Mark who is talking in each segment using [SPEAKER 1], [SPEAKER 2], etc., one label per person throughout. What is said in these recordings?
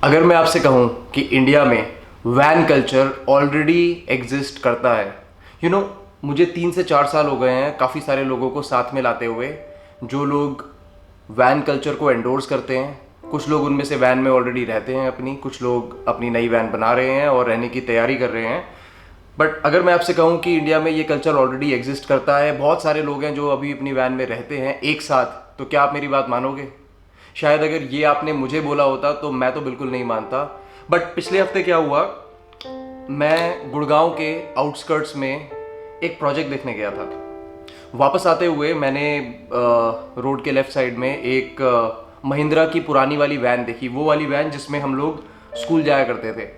[SPEAKER 1] अगर मैं आपसे कहूँ कि इंडिया में वैन कल्चर ऑलरेडी एग्जिस्ट करता है, मुझे 3 से 4 साल हो गए हैं काफ़ी सारे लोगों को साथ में लाते हुए, जो लोग वैन कल्चर को एंडोर्स करते हैं। कुछ लोग उनमें से वैन में ऑलरेडी रहते हैं अपनी, कुछ लोग अपनी नई वैन बना रहे हैं और रहने की तैयारी कर रहे हैं। बट अगर मैं आपसे कहूँ कि इंडिया में ये कल्चर ऑलरेडी एग्जिस्ट करता है, बहुत सारे लोग हैं जो अभी अपनी वैन में रहते हैं एक साथ, तो क्या आप मेरी बात मानोगे? शायद अगर ये आपने मुझे बोला होता तो मैं तो बिल्कुल नहीं मानता। बट पिछले हफ्ते क्या हुआ, मैं गुड़गांव के आउटस्कर्ट्स में एक प्रोजेक्ट देखने गया था। वापस आते हुए मैंने रोड के लेफ्ट साइड में एक महिंद्रा की पुरानी वाली वैन देखी, वो वाली वैन जिसमें हम लोग स्कूल जाया करते थे।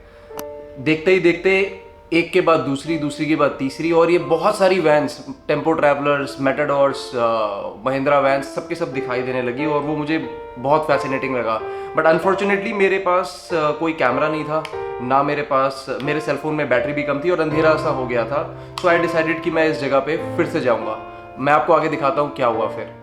[SPEAKER 1] देखते ही देखते एक के बाद दूसरी, दूसरी के बाद तीसरी, और ये बहुत सारी vans, tempo travellers, matadors, Mahindra vans, सब के सब दिखाई देने लगी और वो मुझे बहुत फैसिनेटिंग लगा। बट अनफॉर्चुनेटली मेरे पास कोई कैमरा नहीं था, ना मेरे सेलफोन में बैटरी भी कम थी और अंधेरा सा हो गया था। सो आई डिसाइडेड कि मैं इस जगह पे फिर से जाऊँगा। मैं आपको आगे दिखाता हूँ क्या हुआ फिर।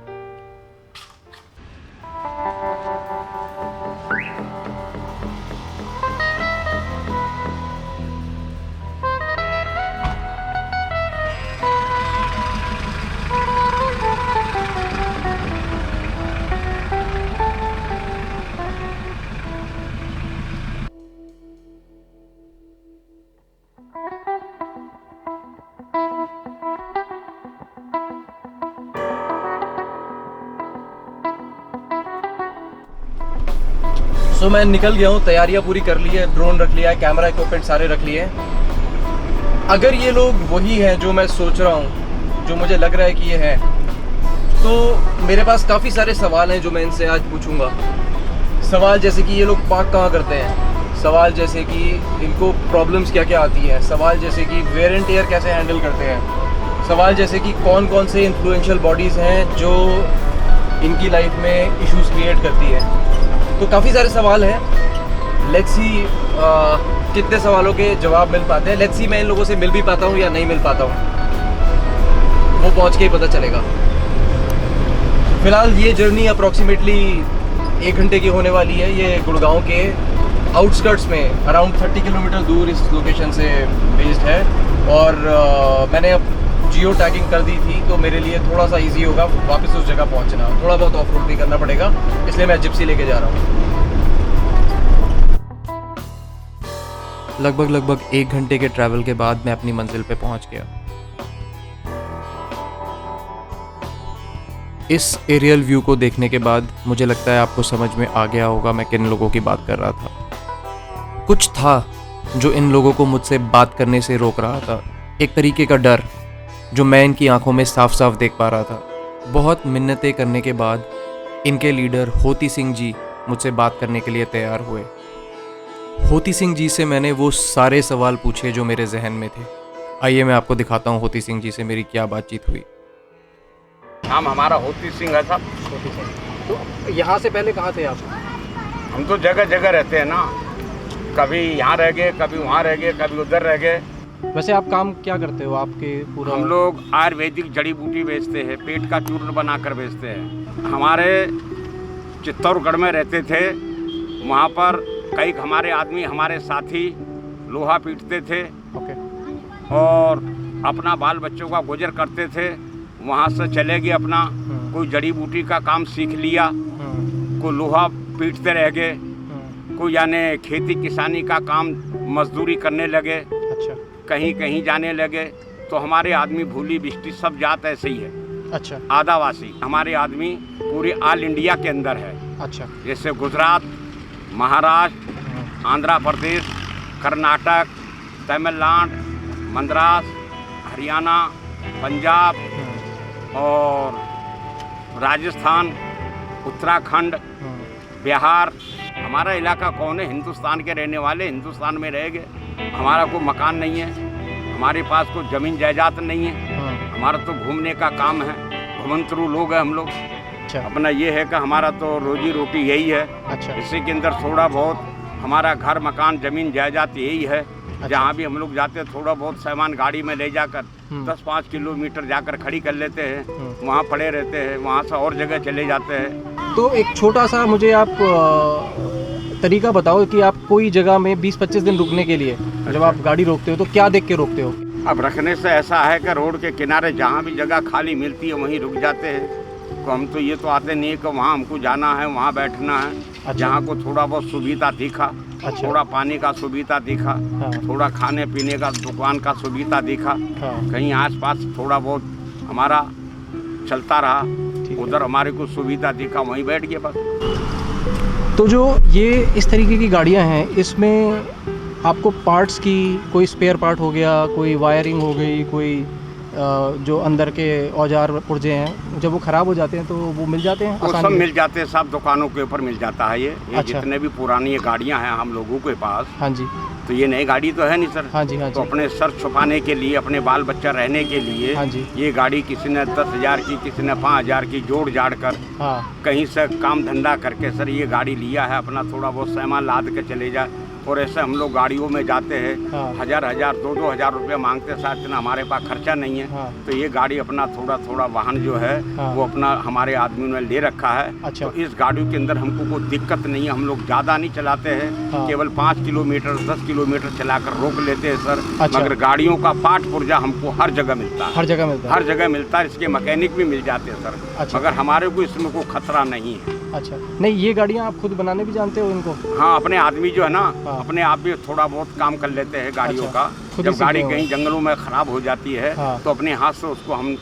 [SPEAKER 1] सो मैं निकल गया हूँ, तैयारियाँ पूरी कर ली है, ड्रोन रख लिया है, कैमरा इक्विपमेंट सारे रख लिए हैं। अगर ये लोग वही हैं जो मैं सोच रहा हूँ, जो मुझे लग रहा है कि ये है, तो मेरे पास काफ़ी सारे सवाल हैं जो मैं इनसे आज पूछूंगा। सवाल जैसे कि ये लोग पार्क कहाँ करते हैं, सवाल जैसे कि इनको प्रॉब्लम्स क्या क्या आती हैं, सवाल जैसे कि वेयर एंड टेयर कैसे हैंडल करते हैं, सवाल जैसे कि कौन कौन से इन्फ्लुएंशियल बॉडीज़ हैं जो इनकी लाइफ में इश्यूज़ क्रिएट करती है। तो काफ़ी सारे सवाल हैं। लेट्स सी कितने सवालों के जवाब मिल पाते हैं। लेट्स सी मैं इन लोगों से मिल भी पाता हूँ या नहीं मिल पाता हूँ, वो पहुँच के ही पता चलेगा। फ़िलहाल ये जर्नी अप्रॉक्सीमेटली 1 घंटे की होने वाली है। ये गुड़गांव के आउटस्कर्ट्स में अराउंड 30 किलोमीटर दूर इस लोकेशन से बेस्ड है। और मैंने अब जियो टैगिंग कर दी थी, तो मेरे लिए थोड़ा सा इजी होगा वापस उस जगह पहुंचना। थोड़ा बहुत ऑफ रोड भी करना पड़ेगा, इसलिए मैं जिप्सी लेके जा रहा हूँ। लगभग 1 घंटे के ट्रैवल के बाद मैं अपनी मंजिल पे पहुंच गया। इस एरियल व्यू को देखने के बाद मुझे लगता है आपको समझ में आ गया होगा मैं किन लोगों की बात कर रहा था। कुछ था जो इन लोगों को मुझसे बात करने से रोक रहा था, एक तरीके का डर जो मैं इनकी आंखों में साफ साफ देख पा रहा था। बहुत मिन्नतें करने के बाद इनके लीडर होती सिंह जी मुझसे बात करने के लिए तैयार हुए। होती सिंह जी से मैंने वो सारे सवाल पूछे जो मेरे जहन में थे। आइए मैं आपको दिखाता हूँ होती सिंह जी से मेरी क्या बातचीत हुई।
[SPEAKER 2] नाम हमारा होती सिंह है साहब।
[SPEAKER 1] होती सिंह, तो यहाँ से पहले कहाँ थे आप?
[SPEAKER 2] हम तो जगह जगह रहते हैं ना, कभी यहाँ रह गए, कभी वहाँ रह गए, कभी उधर रह गए।
[SPEAKER 1] वैसे आप काम क्या करते हो? आपके पूरा
[SPEAKER 2] हम लोग आयुर्वेदिक जड़ी बूटी बेचते हैं, पेट का चूर्ण बनाकर बेचते हैं। हमारे चित्तौड़गढ़ में रहते थे, वहाँ पर कई हमारे आदमी, हमारे साथी लोहा पीटते थे और अपना बाल बच्चों का गुजर करते थे। वहाँ से चले गए, अपना कोई जड़ी बूटी का काम सीख लिया, कोई लोहा पीटते रह गए, कोई यानी खेती किसानी का काम मजदूरी करने लगे, कहीं कहीं जाने लगे। तो हमारे आदमी भूली बिष्टी सब जात ऐसे ही है।
[SPEAKER 1] अच्छा।
[SPEAKER 2] आदिवासी हमारे आदमी पूरे ऑल इंडिया के अंदर है।
[SPEAKER 1] अच्छा।
[SPEAKER 2] जैसे गुजरात, महाराष्ट्र, आंध्र प्रदेश, कर्नाटक, तमिलनाडु, मद्रास, हरियाणा, पंजाब और राजस्थान, उत्तराखंड, बिहार। हमारा इलाका कौन है? हिंदुस्तान के रहने वाले, हिंदुस्तान में रह गए। हमारा कोई मकान नहीं है, हमारे पास कोई ज़मीन जायदाद नहीं है। हमारा तो घूमने का काम है, घुमंतरू लोग हैं हम लोग।
[SPEAKER 1] अच्छा।
[SPEAKER 2] अपना ये है कि हमारा तो रोजी रोटी यही है।
[SPEAKER 1] अच्छा।
[SPEAKER 2] इसी के अंदर थोड़ा बहुत हमारा घर मकान ज़मीन जायदाद यही है। अच्छा। जहाँ भी हम लोग जाते हैं थोड़ा बहुत सामान गाड़ी में ले जाकर 10-5 किलोमीटर जाकर खड़ी कर लेते हैं, वहाँ पड़े रहते हैं, वहाँ से और जगह चले जाते हैं।
[SPEAKER 1] तो एक छोटा सा मुझे आप
[SPEAKER 3] तरीका बताओ कि आप कोई जगह में 20-25 दिन रुकने के लिए जब आप गाड़ी रोकते हो तो क्या देख के रोकते हो?
[SPEAKER 2] अब रखने से ऐसा है कि रोड के किनारे जहाँ भी जगह खाली मिलती है वहीं रुक जाते हैं। तो हम तो ये तो आते नहीं कि वहाँ हमको जाना है, वहाँ बैठना है।
[SPEAKER 3] अच्छा।
[SPEAKER 2] जहाँ को थोड़ा बहुत सुविधा दिखा,
[SPEAKER 3] अच्छा।
[SPEAKER 2] थोड़ा पानी का सुविधा दिखा,
[SPEAKER 3] हाँ।
[SPEAKER 2] थोड़ा खाने पीने का दुकान का सुविधा दिखा,
[SPEAKER 3] हाँ।
[SPEAKER 2] कहीं आसपास थोड़ा बहुत हमारा चलता रहा, उधर हमारे को सुविधा दिखा, वहीं बैठ गए बस।
[SPEAKER 3] तो जो ये इस तरीके की गाड़ियाँ हैं, इसमें आपको पार्ट्स की कोई स्पेयर पार्ट हो गया, कोई वायरिंग हो गई, कोई जो अंदर के औजार पुर्जे हैं, जब वो ख़राब हो जाते हैं तो वो मिल जाते हैं
[SPEAKER 2] वो
[SPEAKER 3] आसानी
[SPEAKER 2] सब
[SPEAKER 3] से?
[SPEAKER 2] मिल जाते हैं, सब दुकानों के ऊपर मिल जाता है ये
[SPEAKER 3] अच्छा।
[SPEAKER 2] जितने भी पुरानी ये गाड़ियाँ हैं हम लोगों के पास,
[SPEAKER 3] हाँ जी।
[SPEAKER 2] तो ये नई गाड़ी तो है नहीं सर।
[SPEAKER 3] हाँ जी। हाँ
[SPEAKER 2] तो
[SPEAKER 3] जी।
[SPEAKER 2] अपने सर छुपाने के लिए, अपने बाल बच्चा रहने के लिए
[SPEAKER 3] हाँ जी।
[SPEAKER 2] ये गाड़ी किसी ने 10,000 की, किसी ने 5,000 की जोड़ जाड़ कर
[SPEAKER 3] हाँ।
[SPEAKER 2] कहीं से काम धंधा करके सर ये गाड़ी लिया है, अपना थोड़ा बहुत सामान लाद के चले जाए। और ऐसे हम लोग गाड़ियों में जाते हैं,
[SPEAKER 3] हाँ।
[SPEAKER 2] 1,000 2-2 हज़ार रुपये मांगते साथ, इतना हमारे पास खर्चा नहीं है।
[SPEAKER 3] हाँ।
[SPEAKER 2] तो ये गाड़ी अपना थोड़ा वाहन जो है
[SPEAKER 3] हाँ।
[SPEAKER 2] वो अपना हमारे आदमी ने ले रखा है।
[SPEAKER 3] अच्छा।
[SPEAKER 2] तो इस गाड़ी के अंदर हमको कोई दिक्कत नहीं है, हम लोग ज़्यादा नहीं चलाते हैं।
[SPEAKER 3] हाँ।
[SPEAKER 2] केवल 5 किलोमीटर 10 किलोमीटर चलाकर रोक लेते हैं सर।
[SPEAKER 3] अच्छा।
[SPEAKER 2] मगर गाड़ियों का पार्ट पुर्जा हमको हर जगह मिलता है,
[SPEAKER 3] हर जगह मिलता है?
[SPEAKER 2] हर जगह मिलता है। इसके मैकेनिक भी मिल जाते हैं सर।
[SPEAKER 3] अच्छा।
[SPEAKER 2] मगर हमारे को इसमें कोई खतरा नहीं है।
[SPEAKER 3] अच्छा। नहीं, ये गाड़ियाँ आप खुद बनाने भी जानते हो इनको?
[SPEAKER 2] हाँ, अपने आदमी जो है ना,
[SPEAKER 3] हाँ।
[SPEAKER 2] अपने आप भी थोड़ा बहुत काम कर लेते हैं गाड़ियों
[SPEAKER 3] अच्छा,
[SPEAKER 2] का।
[SPEAKER 3] खुद ही
[SPEAKER 2] जब गाड़ी
[SPEAKER 3] सीखे हो?
[SPEAKER 2] कहीं जंगलों में ख़राब हो जाती है
[SPEAKER 3] हाँ।
[SPEAKER 2] तो अपने हाथ से उसको हम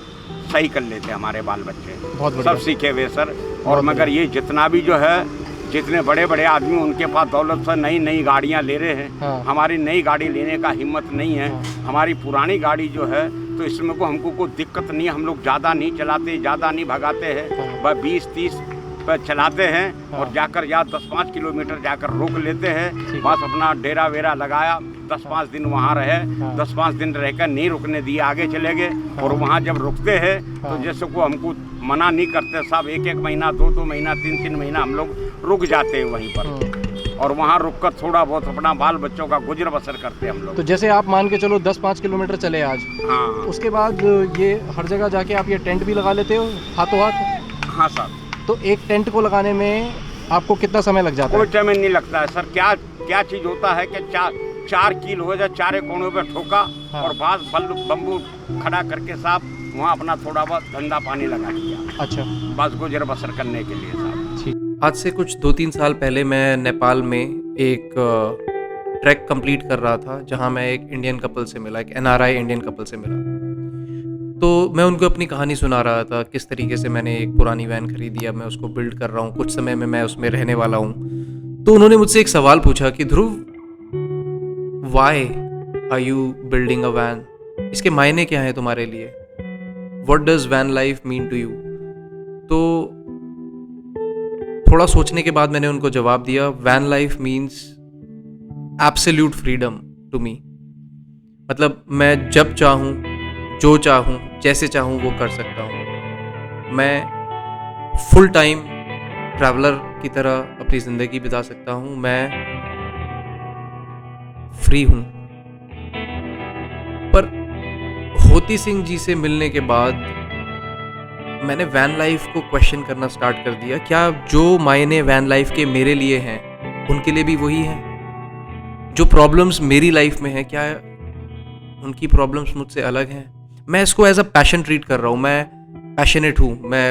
[SPEAKER 2] सही कर लेते हैं, हमारे बाल बच्चे
[SPEAKER 3] बहुत बढ़िया।
[SPEAKER 2] सब सीखे हुए सर।
[SPEAKER 3] बहुत
[SPEAKER 2] और मगर
[SPEAKER 3] बढ़िया।
[SPEAKER 2] ये जितना भी जो है, जितने बड़े बड़े आदमी उनके पास दौलत से नई नई गाड़ियाँ ले रहे हैं,
[SPEAKER 3] हाँ।
[SPEAKER 2] हमारी नई गाड़ी लेने का हिम्मत नहीं है।
[SPEAKER 3] हाँ।
[SPEAKER 2] हमारी पुरानी गाड़ी जो है तो इसमें को हमको कोई दिक्कत नहीं है, हम लोग ज़्यादा नहीं चलाते, ज़्यादा नहीं भगाते हैं,
[SPEAKER 3] हाँ।
[SPEAKER 2] बस 20-30 पर चलाते हैं।
[SPEAKER 3] हाँ।
[SPEAKER 2] और जाकर या 10-5 किलोमीटर जाकर रोक लेते हैं,
[SPEAKER 3] ठीक।
[SPEAKER 2] बस अपना डेरा वेरा लगाया, 10-5 दिन वहाँ रहे,
[SPEAKER 3] हाँ।
[SPEAKER 2] 10-5 दिन रहकर नहीं रुकने दिए, आगे चले गए। और वहाँ जब रुकते हैं
[SPEAKER 3] हाँ।
[SPEAKER 2] तो जैसे को हमको मना नहीं करते साहब, 1-1 महीना 2-2 महीना 3-3 महीना हम लोग रुक जाते हैं वहीं पर। और वहाँ रुक कर थोड़ा बहुत अपना बाल बच्चों का गुजर बसर करते हैं हम लोग।
[SPEAKER 3] तो जैसे आप मान के चलो 10-5 किलोमीटर चले आज,
[SPEAKER 2] हाँ
[SPEAKER 3] उसके बाद ये हर जगह जाके आप ये टेंट भी लगा लेते हो हाथों हाथ?
[SPEAKER 2] हाँ सर,
[SPEAKER 3] तो एक टेंट को लगाने में आपको कितना समय लग जाता
[SPEAKER 2] कोई
[SPEAKER 3] है?
[SPEAKER 2] टाइम नहीं लगता है सर। क्या चीज़ होता है कि 4 कील हो जाए, चारे कोनों पे ठोका।
[SPEAKER 3] हाँ।
[SPEAKER 2] और बांस बम्बू खड़ा करके साहब वहाँ अपना थोड़ा बहुत धंधा पानी लगा दिया,
[SPEAKER 3] अच्छा।
[SPEAKER 2] बस गुजर बसर करने के लिए साहब।
[SPEAKER 3] ठीक।
[SPEAKER 1] आज से कुछ 2-3 साल पहले मैं नेपाल में एक ट्रैक कंप्लीट कर रहा था, जहां मैं एक इंडियन कपल से मिला, एक NRI इंडियन कपल से मिला। तो मैं उनको अपनी कहानी सुना रहा था, किस तरीके से मैंने एक पुरानी वैन खरीदी, अब मैं उसको बिल्ड कर रहा हूँ, कुछ समय में मैं उसमें रहने वाला हूँ। तो उन्होंने मुझसे एक सवाल पूछा कि Dhruv, why are you building a van? इसके मायने क्या हैं तुम्हारे लिए? What does van life mean to you? तो थोड़ा सोचने के बाद मैंने उनको जवाब दिया, van life means absolute freedom to me. मतलब मैं जब चाहूँ, जो चाहूँ, जैसे चाहूँ वो कर सकता हूँ। मैं फुल टाइम ट्रैवलर की तरह अपनी ज़िंदगी बिता सकता हूँ। मैं फ्री हूँ। पर होती सिंह जी से मिलने के बाद मैंने वैन लाइफ को क्वेश्चन करना स्टार्ट कर दिया। क्या जो मायने वैन लाइफ के मेरे लिए हैं उनके लिए भी वही हैं? जो प्रॉब्लम्स मेरी लाइफ में हैं, क्या उनकी प्रॉब्लम्स मुझसे अलग हैं? मैं इसको एज अ पैशन ट्रीट कर रहा हूँ। मैं पैशनेट हूँ। मैं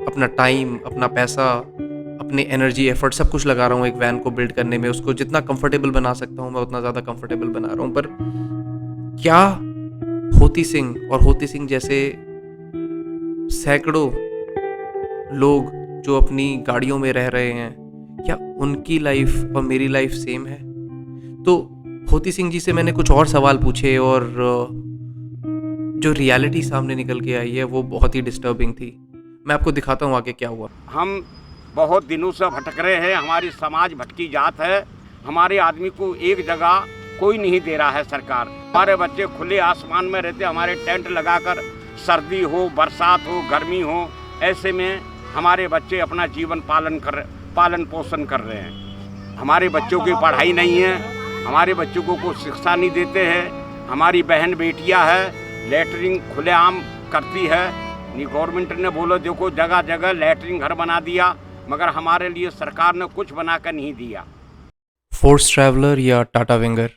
[SPEAKER 1] अपना टाइम, अपना पैसा, अपनी एनर्जी, एफर्ट सब कुछ लगा रहा हूँ एक वैन को बिल्ड करने में। उसको जितना कंफर्टेबल बना सकता हूँ मैं उतना ज़्यादा कंफर्टेबल बना रहा हूँ। पर क्या होती सिंह और होती सिंह जैसे सैकड़ों लोग जो अपनी गाड़ियों में रह रहे हैं, क्या उनकी लाइफ और मेरी लाइफ सेम है? तो होती सिंह जी से मैंने कुछ और सवाल पूछे और जो रियलिटी सामने निकल के आई है वो बहुत ही डिस्टर्बिंग थी। मैं आपको दिखाता हूँ आगे क्या हुआ।
[SPEAKER 2] हम बहुत दिनों से भटक रहे हैं, हमारी समाज भटकी जात है। हमारे आदमी को एक जगह कोई नहीं दे रहा है सरकार। हमारे बच्चे खुले आसमान में रहते, हमारे टेंट लगाकर, सर्दी हो, बरसात हो, गर्मी हो, ऐसे में हमारे बच्चे अपना जीवन पालन पोषण कर रहे हैं। हमारे बच्चों की पढ़ाई नहीं है, हमारे बच्चों को कोई शिक्षा नहीं देते हैं। हमारी बहन बेटियां हैं, लैटरिन खुलेआम करती है। गवर्नमेंट ने बोला देखो जगह जगह लैटरिन घर बना दिया, मगर हमारे लिए सरकार ने कुछ बना कर नहीं दिया।
[SPEAKER 1] फोर्स ट्रैवलर या टाटा विंगर?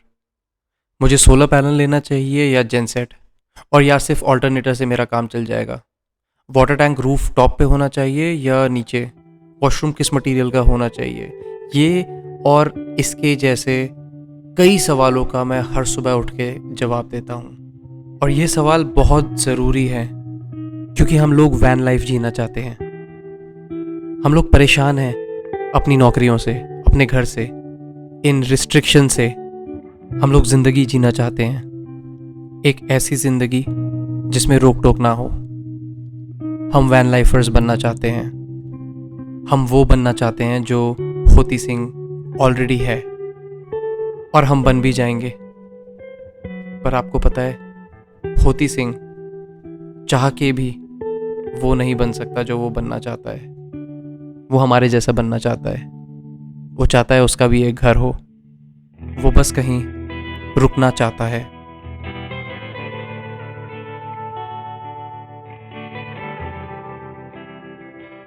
[SPEAKER 1] मुझे सोलर पैनल लेना चाहिए या जेनसेट? और यार सिर्फ ऑल्टरनेटर से मेरा काम चल जाएगा? वाटर टैंक रूफ टॉप पे होना चाहिए या नीचे? वॉशरूम किस मटेरियल का होना चाहिए? ये और इसके जैसे कई सवालों का मैं हर सुबह उठ के जवाब देता हूँ। और ये सवाल बहुत ज़रूरी है क्योंकि हम लोग वैन लाइफ जीना चाहते हैं। हम लोग परेशान हैं अपनी नौकरियों से, अपने घर से, इन रिस्ट्रिक्शन से। हम लोग ज़िंदगी जीना चाहते हैं, एक ऐसी ज़िंदगी जिसमें रोक टोक ना हो। हम वैन लाइफर्स बनना चाहते हैं। हम वो बनना चाहते हैं जो होती सिंह ऑलरेडी है, और हम बन भी जाएंगे। पर आपको पता है, होती सिंह चाह के भी वो नहीं बन सकता जो वो बनना चाहता है। वो हमारे जैसा बनना चाहता है। वो चाहता है उसका भी एक घर हो। वो बस कहीं रुकना चाहता है।